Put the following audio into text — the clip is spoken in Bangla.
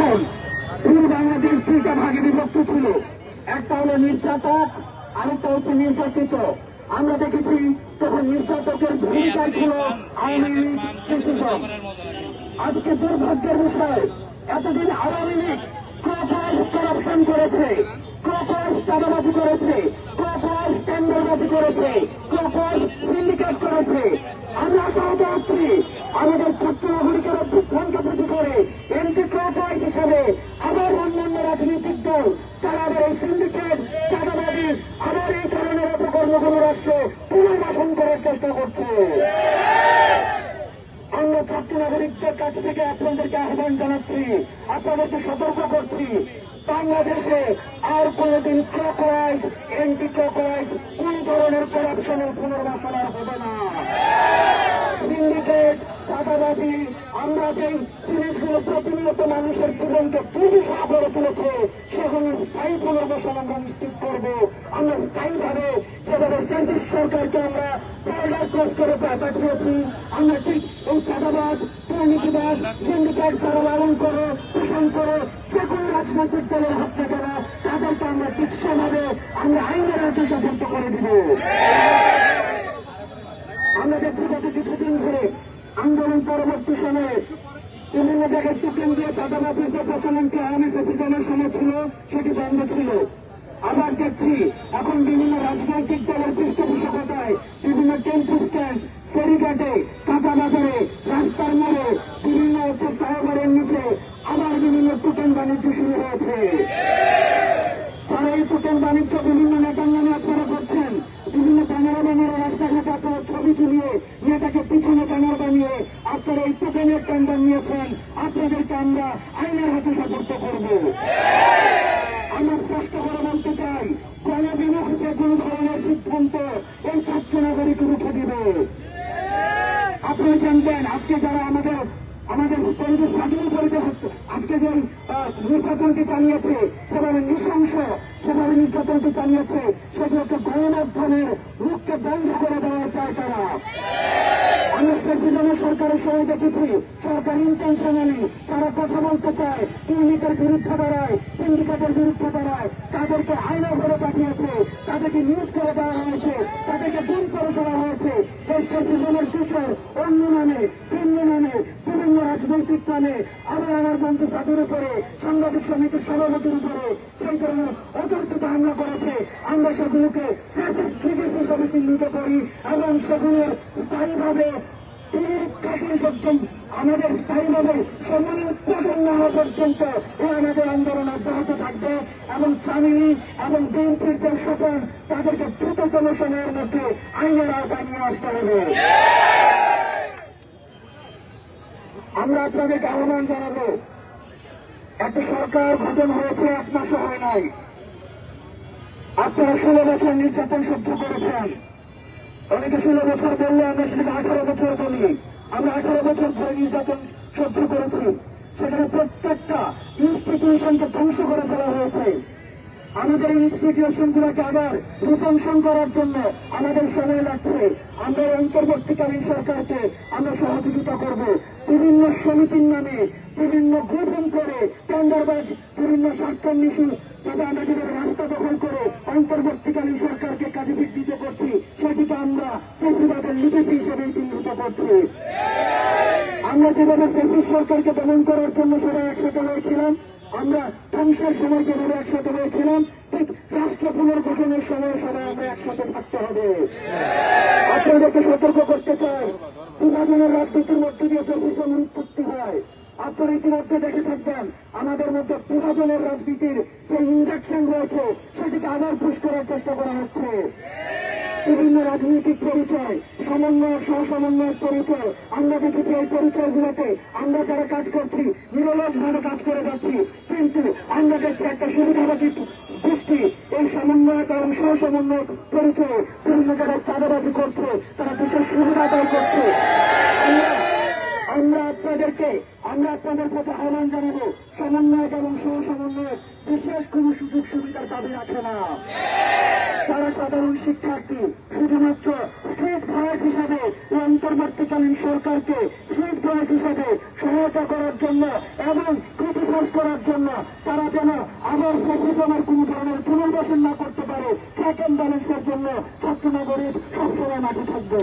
তখন পুরো বাংলাদেশ দুইটা ভাগে বিভক্ত ছিল, একটা হলো নির্যাতক, আরেকটা হচ্ছে নির্যাতিত। আমরা দেখেছি তখন নির্যাতকের ভূমিকা ছিল আওয়ামী লীগ, কৃষিদল। আজকে দুর্ভাগ্যের বিষয়, এতদিন আওয়ামী লীগ করাপশন করেছে, চাঁদাবাজি করেছে, টেন্ডারবাজি করেছে, সিন্ডিকেট করেছে। আমরা আশাহত হচ্ছি আমাদের ছাত্র নাগরিকের অভ্যুত্থানকে পুঁজি করে এমপি ক্লকওয়াইজ হিসাবে আবার অন্যান্য রাজনৈতিক দল তারা আবার এই সিন্ডিকেট, চাঁদাবাজি, আবার এই ধরনের অপকর্মগুলো রাষ্ট্রে পুনর্বাসন করার চেষ্টা করছে। আমরা ছাত্র নাগরিকদের কাছ থেকে আপনাদেরকে আহ্বান জানাচ্ছি, আপনাদেরকে সতর্ক করছি, বাংলাদেশে আর কোনদিন ক্লকওয়াইজ, এন্টি ক্লকওয়াইজ কোন ধরনের করাপশনের পুনর্বাসন আর হবে না। সিন্ডিকেট, চাঁদাবাজি, আমরা যে জিনিসগুলো প্রতিনিয়ত মানুষের জীবনকে দুর্বিষহ করে তুলেছে সেগুলো স্থায়ী পুনর্বাসন আমরা নিশ্চিত করবো। আমরা স্থায়ীভাবে যেভাবে ফ্যাসিস্ট সরকারকে আমরা বর্ডার ক্রস করে পাঠিয়েছি, আমরা ঠিক এই চাঁদাবাজ, দুর্নীতিবাজ, সিন্ডিকেট যারা লালন করে, পোষণ করে যে কোনো রাজনৈতিক দলের হাত থেকে না, তাদেরকে আমরা ঠিক সেভাবে আমরা আইনের হাতে সাপোর্ট করে দিব। আমরা দেখছি গত কিছুদিন ধরে আন্দোলন পরবর্তী সময়ে বিভিন্ন জায়গায় টোকেন দিয়ে চাঁদাবাজির যে প্রচলনটি আওয়ামী প্রেসিডেন্টের সময় ছিল সেটি বন্ধ ছিল। আবার দেখছি এখন বিভিন্ন রাজনৈতিক দলের পৃষ্ঠপোষকতায় বিভিন্ন টেম্পো স্ট্যান্ড, ফেরিঘাটে, কাঁচা বাজারে, রাস্তার মোড়ে, বিভিন্ন ফ্লাইওভারের নিচে আবার বিভিন্ন টোকেন বাণিজ্য শুরু হয়েছে। যারা এই টোকেন বাণিজ্য বিভিন্ন নেতার নামে আপনারা করছেন, বিভিন্ন ব্যানারে রাস্তাঘাটে আপনারা ছবি তুলিয়ে নেতাকে পিছনে ব্যানার বানিয়ে আপনারা এই টোকেনের টেন্ডার নিয়েছেন, আপনাদেরকে আমরা আইনের হাতে সাপোর্ট করব। আমরা স্পষ্ট করে বলতে চাই, গণবিমুখ যে কোনো ধরনের সিদ্ধান্ত এই ছাত্র নাগরিক রুখে দিবে। আপনারা জানতেন আজকে যারা আমাদের বন্ধু স্বাধীন করে আজকে যে নির্যাতনটি চালিয়েছে, সেভাবে নৃশংস সেভাবে নির্যাতনটি চালিয়েছে, সেটি হচ্ছে গণমাধ্যমের মুখকে বন্ধ করে দেওয়ার প্রায় তারা। আমরা প্রেসিডেন্ট সরকারের সময় দেখেছি সরকার ইন্টেনশনালি তারা কথা বলতে চায়, দুর্নীতির বিরুদ্ধে দাঁড়ায়, সিন্ডিকেটের বিরুদ্ধে দাঁড়ায়, তাদেরকে আইনে ধরে পাঠিয়েছে, তাদেরকে নিয়োগ করে দেওয়া হয়েছে, তাদেরকে দূর করে দেওয়া হয়েছে। এই প্রেসিডেন্টের কিশোর অন্য নামে, ভিন্ন নামে, বিভিন্ন রাজনৈতিক নামে আবার আমার বন্ধু সাধুর উপরে, সাংবাদিক সমিতির সভাপতির উপরে সেই ধরনের অতর্কিত হামলা করেছে। আমরা সেগুলোকে ফ্যাসিস্ট ক্রিটিস হিসেবে চিহ্নিত করি এবং সেগুলোর স্থায়ীভাবে আমাদের স্থায়ীভাবে সম্মান উৎপাদন না হওয়া পর্যন্ত আমাদের আন্দোলন অব্যাহত থাকবে এবং চামিলি এবং বিএনপির যে শোষণ তাদেরকে দ্রুততম সময়ের মধ্যে আইনের আওতায় নিয়ে আসতে হবে। আমরা আপনাদেরকে আহ্বান জানাবো, একটা সরকার গঠন হয়েছে 1 মাসও হয় নাই, আপনারা 16 বছর নির্যাতন সহ্য করেছেন। অনেকে 16 বছর বললে আমরা সেটাকে 18 বছর বলি। আমরা 18 বছর ধরে নির্যাতন সহ্য করেছি, সেখানে প্রত্যেকটা ইনস্টিটিউশনকে ধ্বংস করে ফেলা হয়েছে। আমাদের ইনস্টিটিউশনগুলোকে আবার রূপান্তর করার জন্য আমাদের সময় লাগছে। আমরা অন্তর্বর্তীকালীন সরকারকে আমরা সহযোগিতা করব। বিভিন্ন সমিতির নামে বিভিন্ন গ্রুপিং করে টেন্ডারবাজ, বিভিন্ন স্বার্থান্বেষী তবে আমরা যেভাবে রাস্তা দখল করে অন্তর্বর্তীকালীন সরকারকে কাজে বিঘ্নিত করছি, সেটিকে আমরা ফেসিবাদের লিগেসি হিসেবে চিহ্নিত করছি। আমরা যেভাবে ফেসিস্ট সরকারকে দমন করার জন্য সবাই একসাথে হয়েছিলাম, আমরা ধ্বংসের সময় যেভাবে একসাথে হয়েছিলাম, ঠিক রাষ্ট্র পুনর্গঠনের সময় সবাই আমরা একসাথে থাকতে হবে। আপনাদেরকে সতর্ক করতে চাই, বিভাজনের রাজনীতির মধ্যে দিয়ে ফ্যাসিজমের উৎপত্তি হয়। আপনারা ইতিমধ্যে দেখে থাকবেন আমাদের মধ্যে বিভাজনের রাজনীতির যে ইনজেকশন রয়েছে সেটিকে আবার পুশ করার চেষ্টা করা হচ্ছে। বিভিন্ন রাজনৈতিক পরিচয়, সমন্বয়, সহসমন্বয়ের পরিচয়, আমরা দেখেছি এই পরিচয়গুলোতে আমরা যারা কাজ করছি নিরলসভাবে কাজ করে যাচ্ছি, কিন্তু আমরা দেখছি একটা সুবিধাবাদী গোষ্ঠী এই সমন্বয়ক এবং সহসমন্বয়ক পরিচয়ে বিভিন্ন জায়গায় চাঁদাবাজি করছে, তারা বিশেষ সুবিধা আদায় করছে। আমরা আপনাদের প্রতি আহ্বান জানাবো, সমন্বয়ক এবং সহসমন্বয়ক বিশেষ কোন সুযোগ সুবিধার দাবি রাখে না। তারা সাধারণ শিক্ষার্থী, শুধুমাত্র স্ট্রিট ফায়ার হিসাবে অন্তর্বর্তীকালীন সরকারকে স্ট্রিট ফায়ার হিসাবে সহায়তা করার জন্য এবং ক্রিটিসাইজ করার জন্য তারা যেন আবার ফ্যাসিজমের কোন ধরনের পুনর্বাসন না করতে পারে, চেক অ্যান্ড ব্যালেন্সের জন্য ছাত্র নগরীর সবসময় মাঠে থাকবে।